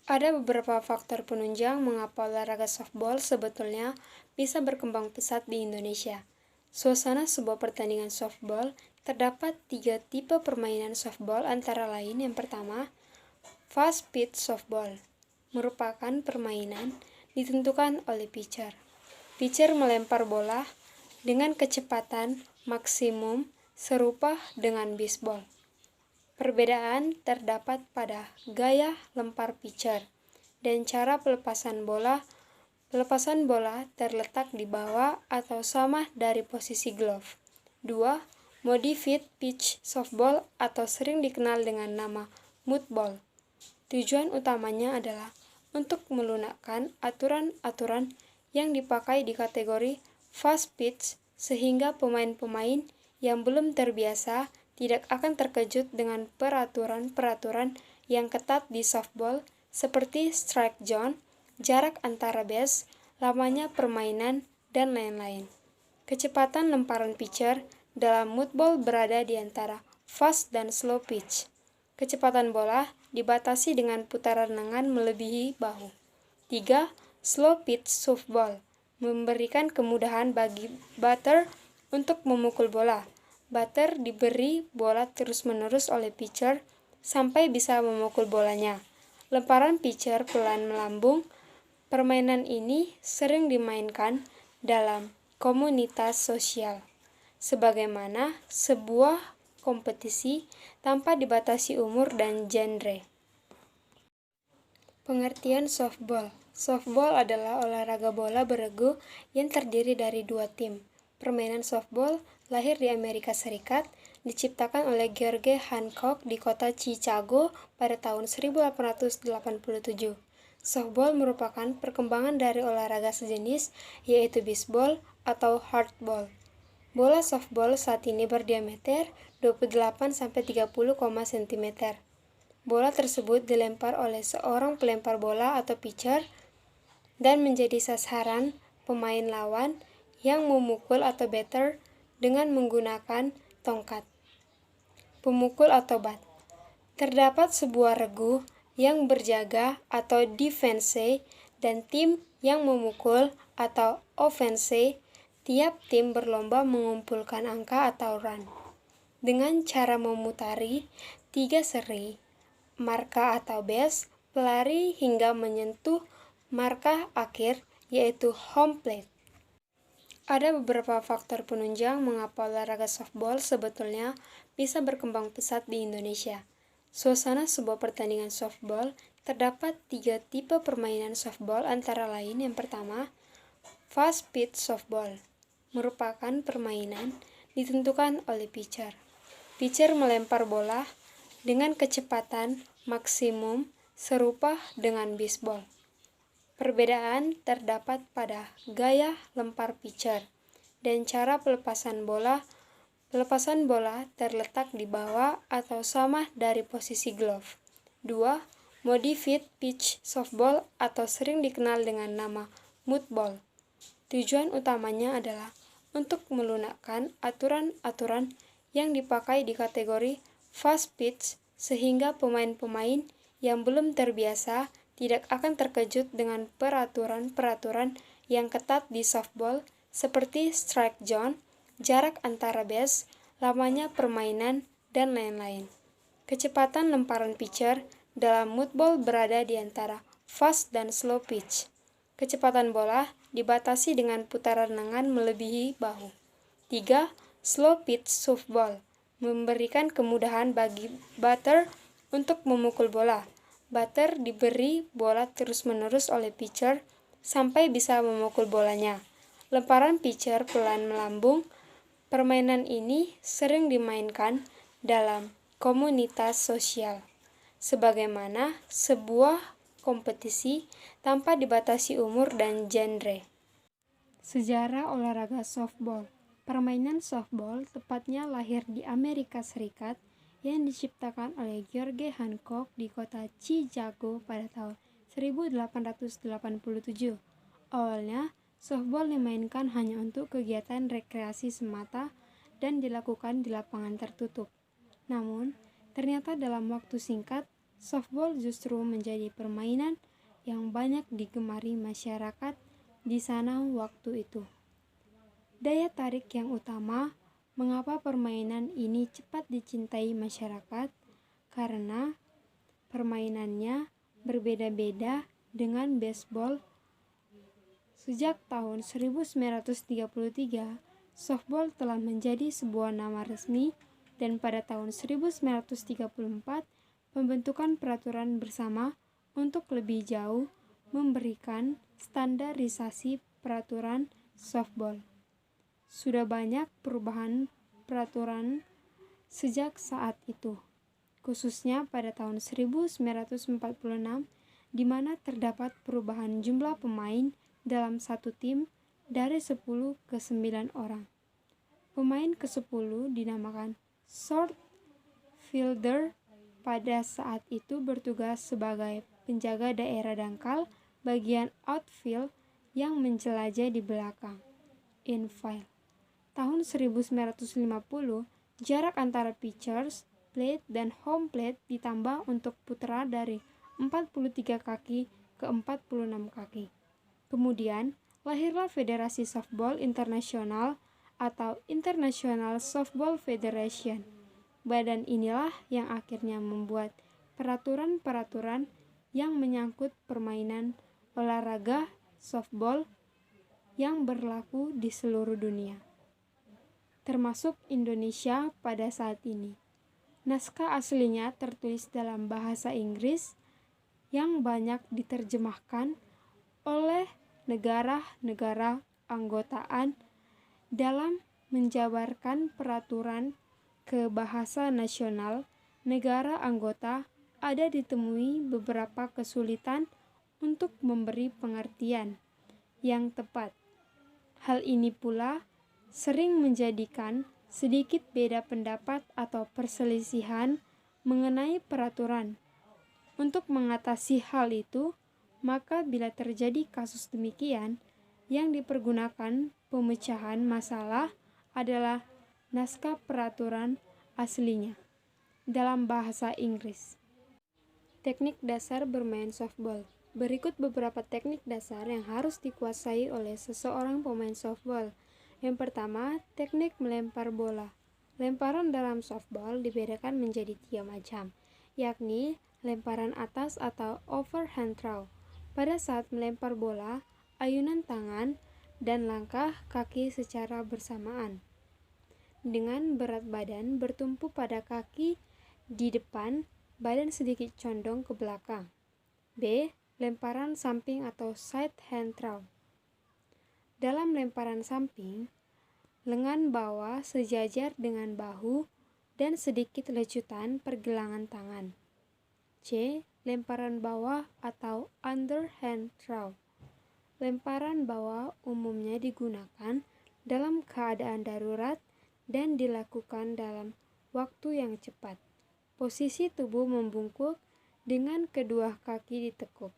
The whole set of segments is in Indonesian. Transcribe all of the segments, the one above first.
Ada beberapa faktor penunjang mengapa olahraga softball sebetulnya bisa berkembang pesat di Indonesia. Suasana sebuah pertandingan softball, terdapat 3 tipe permainan softball antara lain. Yang pertama, fast pitch softball, merupakan permainan ditentukan oleh pitcher. Pitcher melempar bola dengan kecepatan maksimum serupa dengan bisbol. Perbedaan terdapat pada gaya lempar pitcher dan cara pelepasan bola. Pelepasan bola terletak di bawah atau sama dari posisi glove. 2. Modified pitch softball atau sering dikenal dengan nama mud ball. Tujuan utamanya adalah untuk melunakkan aturan-aturan yang dipakai di kategori fast pitch sehingga pemain-pemain yang belum terbiasa tidak akan terkejut dengan peraturan-peraturan yang ketat di softball seperti strike zone, jarak antara base, lamanya permainan, dan lain-lain. Kecepatan lemparan pitcher dalam mud ball berada di antara fast dan slow pitch. Kecepatan bola dibatasi dengan putaran lengan melebihi bahu. 3. Slow pitch softball memberikan kemudahan bagi batter untuk memukul bola. Batter diberi bola terus-menerus oleh pitcher sampai bisa memukul bolanya. Lemparan pitcher pelan melambung. Permainan ini sering dimainkan dalam komunitas sosial, sebagaimana sebuah kompetisi tanpa dibatasi umur dan genre. Pengertian softball. Softball adalah olahraga bola beregu yang terdiri dari 2 tim. Permainan softball lahir di Amerika Serikat, diciptakan oleh George Hancock di kota Chicago pada tahun 1887. Softball merupakan perkembangan dari olahraga sejenis, yaitu bisbol atau hardball. Bola softball saat ini berdiameter 28-30 cm. Bola tersebut dilempar oleh seorang pelempar bola atau pitcher dan menjadi sasaran pemain lawan yang memukul atau batter dengan menggunakan tongkat pemukul atau bat. Terdapat sebuah regu yang berjaga atau defense dan tim yang memukul atau offense. Tiap tim berlomba mengumpulkan angka atau run dengan cara memutari 3 seri marka atau base pelari hingga menyentuh marka akhir, yaitu home plate. Ada beberapa faktor penunjang mengapa olahraga softball sebetulnya bisa berkembang pesat di Indonesia. Suasana sebuah pertandingan softball, terdapat 3 tipe permainan softball antara lain. Yang pertama, fast pitch softball, merupakan permainan ditentukan oleh pitcher. Pitcher melempar bola dengan kecepatan maksimum serupa dengan bisbol. Perbedaan terdapat pada gaya lempar pitcher dan cara pelepasan bola. Pelepasan bola terletak di bawah atau sama dari posisi glove. 2. Modified pitch softball atau sering dikenal dengan nama mud ball. Tujuan utamanya adalah untuk melunakkan aturan-aturan yang dipakai di kategori fast pitch sehingga pemain-pemain yang belum terbiasa tidak akan terkejut dengan peraturan-peraturan yang ketat di softball seperti strike zone, jarak antara base, lamanya permainan, dan lain-lain. Kecepatan lemparan pitcher dalam mud ball berada di antara fast dan slow pitch. Kecepatan bola dibatasi dengan putaran lengan melebihi bahu. 3. Slow pitch softball memberikan kemudahan bagi batter untuk memukul bola. Batter diberi bola terus-menerus oleh pitcher sampai bisa memukul bolanya. Lemparan pitcher pelan melambung. Permainan ini sering dimainkan dalam komunitas sosial, sebagaimana sebuah kompetisi tanpa dibatasi umur dan genre. Sejarah olahraga softball. Permainan softball tepatnya lahir di Amerika Serikat yang diciptakan oleh George Hancock di kota Chicago pada tahun 1887. Awalnya, softball dimainkan hanya untuk kegiatan rekreasi semata dan dilakukan di lapangan tertutup. Namun, ternyata dalam waktu singkat, softball justru menjadi permainan yang banyak digemari masyarakat di sana waktu itu. Daya tarik yang utama mengapa permainan ini cepat dicintai masyarakat karena permainannya berbeda-beda dengan baseball. Sejak tahun 1933, softball telah menjadi sebuah nama resmi dan pada tahun 1934 pembentukan peraturan bersama untuk lebih jauh memberikan standarisasi peraturan softball. Sudah banyak perubahan peraturan sejak saat itu, khususnya pada tahun 1946 di mana terdapat perubahan jumlah pemain dalam satu tim dari 10 ke 9 orang. Pemain ke-10 dinamakan short fielder pada saat itu bertugas sebagai penjaga daerah dangkal bagian outfield yang menjelajah di belakang infield. Tahun 1950, jarak antara pitcher's plate dan home plate ditambah untuk putra dari 43 kaki ke 46 kaki. Kemudian, lahirlah Federasi Softball Internasional atau International Softball Federation. Badan inilah yang akhirnya membuat peraturan-peraturan yang menyangkut permainan olahraga softball yang berlaku di seluruh dunia, termasuk Indonesia pada saat ini. Naskah aslinya tertulis dalam bahasa Inggris yang banyak diterjemahkan oleh negara-negara anggotaan dalam menjabarkan peraturan ke bahasa nasional negara anggota. Ada ditemui beberapa kesulitan untuk memberi pengertian yang tepat. Hal ini pula sering menjadikan sedikit beda pendapat atau perselisihan mengenai peraturan. Untuk mengatasi hal itu, maka bila terjadi kasus demikian, yang dipergunakan pemecahan masalah adalah naskah peraturan aslinya dalam bahasa Inggris. Teknik dasar bermain softball. Berikut beberapa teknik dasar yang harus dikuasai oleh seseorang pemain softball. Yang pertama, teknik melempar bola. Lemparan dalam softball dibedakan menjadi 3 macam, yakni lemparan atas atau overhand throw. Pada saat melempar bola, ayunan tangan dan langkah kaki secara bersamaan, dengan berat badan bertumpu pada kaki di depan, badan sedikit condong ke belakang. B. Lemparan samping atau side hand throw. Dalam lemparan samping, lengan bawah sejajar dengan bahu dan sedikit lecutan pergelangan tangan. C. Lemparan bawah atau underhand throw. Lemparan bawah umumnya digunakan dalam keadaan darurat dan dilakukan dalam waktu yang cepat. Posisi tubuh membungkuk dengan kedua kaki ditekuk.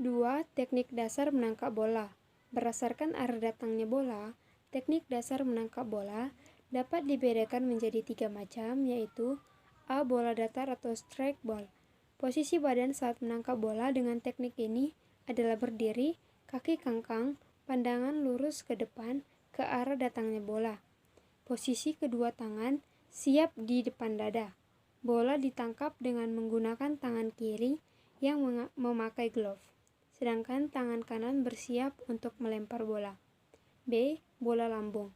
2. Teknik dasar menangkap bola. Berdasarkan arah datangnya bola, teknik dasar menangkap bola dapat dibedakan menjadi 3 macam, yaitu A. Bola datar atau strike ball. Posisi badan saat menangkap bola dengan teknik ini adalah berdiri, kaki kangkang, pandangan lurus ke depan ke arah datangnya bola. Posisi kedua tangan siap di depan dada. Bola ditangkap dengan menggunakan tangan kiri yang memakai glove, sedangkan tangan kanan bersiap untuk melempar bola. B. Bola lambung.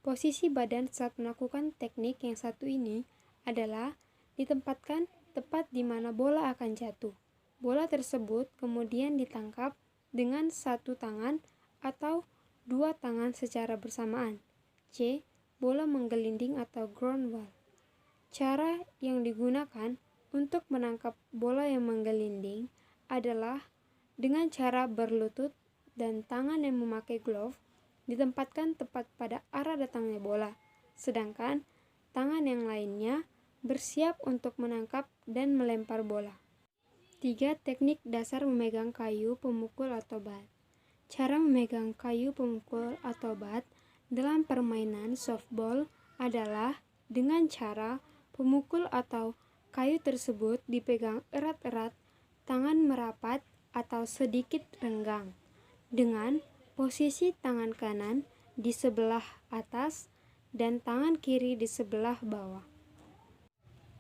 Posisi badan saat melakukan teknik yang satu ini adalah ditempatkan tepat di mana bola akan jatuh. Bola tersebut kemudian ditangkap dengan satu tangan atau dua tangan secara bersamaan. C. Bola menggelinding atau ground ball. Cara yang digunakan untuk menangkap bola yang menggelinding adalah dengan cara berlutut dan tangan yang memakai glove ditempatkan tepat pada arah datangnya bola, sedangkan tangan yang lainnya bersiap untuk menangkap dan melempar bola. 3. Teknik dasar memegang kayu pemukul atau bat. Cara memegang kayu pemukul atau bat dalam permainan softball adalah dengan cara pemukul atau Kayu tersebut dipegang erat-erat, tangan merapat atau sedikit renggang, dengan posisi tangan kanan di sebelah atas dan tangan kiri di sebelah bawah.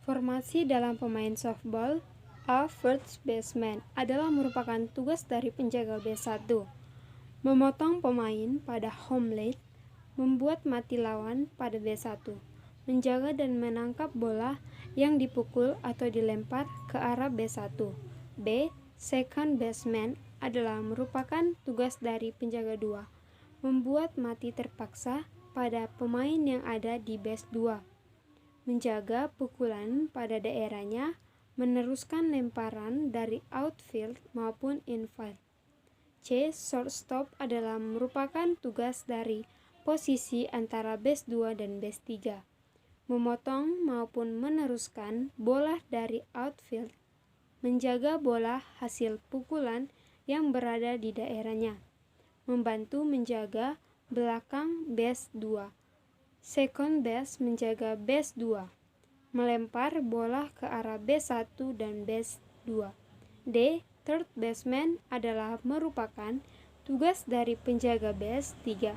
Formasi dalam pemain softball, a first baseman adalah merupakan tugas dari penjaga base 1, memotong pemain pada home plate, membuat mati lawan pada base 1, menjaga dan menangkap bola yang dipukul atau dilempar ke arah base 1. B. Second baseman adalah merupakan tugas dari penjaga 2, membuat mati terpaksa pada pemain yang ada di base 2, menjaga pukulan pada daerahnya, meneruskan lemparan dari outfield maupun infield. C. Shortstop adalah merupakan tugas dari posisi antara base 2 dan base 3, memotong maupun meneruskan bola dari outfield, menjaga bola hasil pukulan yang berada di daerahnya, membantu menjaga belakang base 2. Second base menjaga base 2, melempar bola ke arah base 1 dan base 2. D. Third baseman adalah merupakan tugas dari penjaga base 3,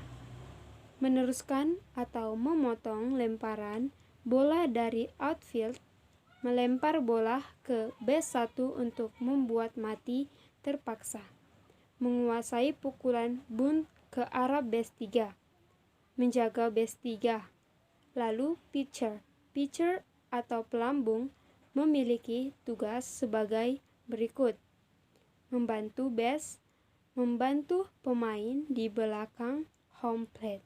meneruskan atau memotong lemparan bola dari outfield, melempar bola ke base 1 untuk membuat mati terpaksa, menguasai pukulan bunt ke arah base 3, menjaga base 3. Lalu pitcher atau pelambung memiliki tugas sebagai berikut: membantu pemain di belakang home plate.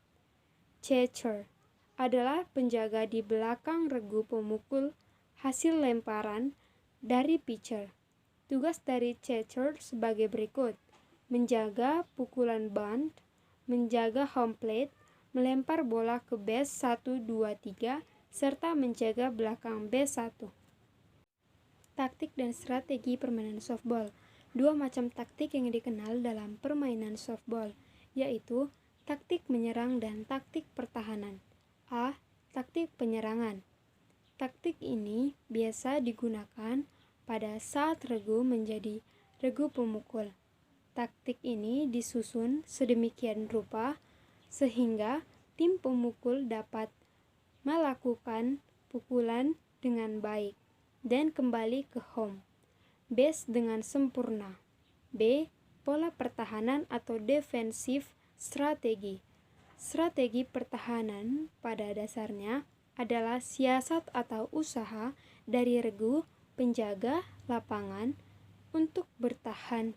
Catcher adalah penjaga di belakang regu pemukul hasil lemparan dari pitcher. Tugas dari catcher sebagai berikut: menjaga pukulan bunt, menjaga home plate, melempar bola ke base 1, 2, 3, serta menjaga belakang base 1. Taktik dan strategi permainan softball. Dua macam taktik yang dikenal dalam permainan softball, yaitu taktik menyerang dan taktik pertahanan. A. Taktik penyerangan. Taktik ini biasa digunakan pada saat regu menjadi regu pemukul. Taktik ini disusun sedemikian rupa sehingga tim pemukul dapat melakukan pukulan dengan baik dan kembali ke home base dengan sempurna. B. Pola pertahanan atau defensif strategi. Strategi pertahanan pada dasarnya adalah siasat atau usaha dari regu penjaga lapangan untuk bertahan,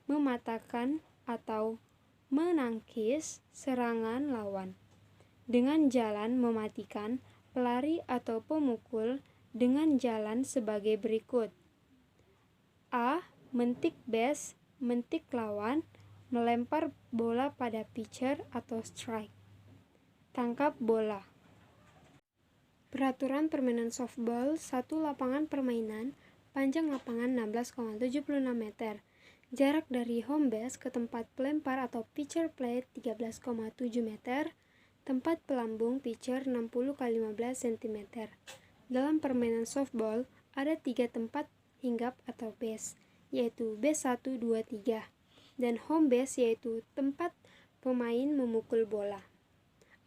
mematahkan atau menangkis serangan lawan dengan jalan mematikan pelari atau pemukul dengan jalan sebagai berikut: A. Mentik base, mentik lawan, melempar bola pada pitcher atau strike. Tangkap bola. Peraturan permainan softball: 1. Lapangan permainan, panjang lapangan 16,76 meter. Jarak dari home base ke tempat pelempar atau pitcher plate 13,7 meter. Tempat pelambung pitcher 60 x 15 cm. Dalam permainan softball ada 3 tempat hinggap atau base, yaitu base 1, 2, 3, dan home base yaitu tempat pemain memukul bola,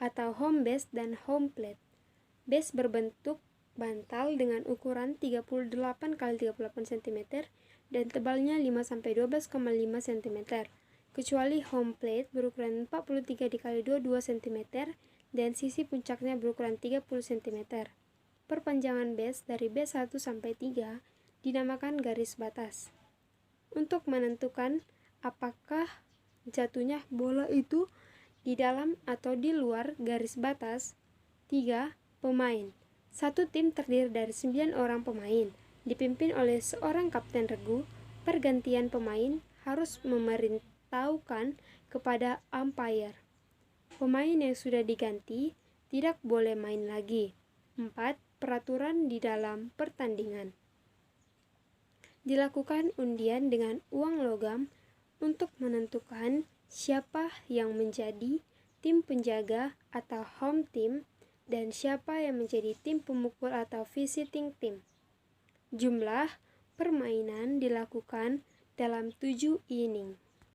atau home base dan home plate. Base berbentuk bantal dengan ukuran 38 x 38 cm dan tebalnya 5-12,5 cm, kecuali home plate berukuran 43 x 22 cm dan sisi puncaknya berukuran 30 cm. Perpanjangan base dari base 1 sampai 3 dinamakan garis batas. Untuk menentukan apakah jatuhnya bola itu di dalam atau di luar garis batas. 3. Pemain. Satu tim terdiri dari 9 orang pemain, dipimpin oleh seorang kapten regu. Pergantian pemain harus memberitahukan kepada umpire. Pemain yang sudah diganti tidak boleh main lagi. 4. Peraturan di dalam pertandingan. Dilakukan undian dengan uang logam untuk menentukan siapa yang menjadi tim penjaga atau home team dan siapa yang menjadi tim pemukul atau visiting team. Jumlah permainan dilakukan dalam 7 inning.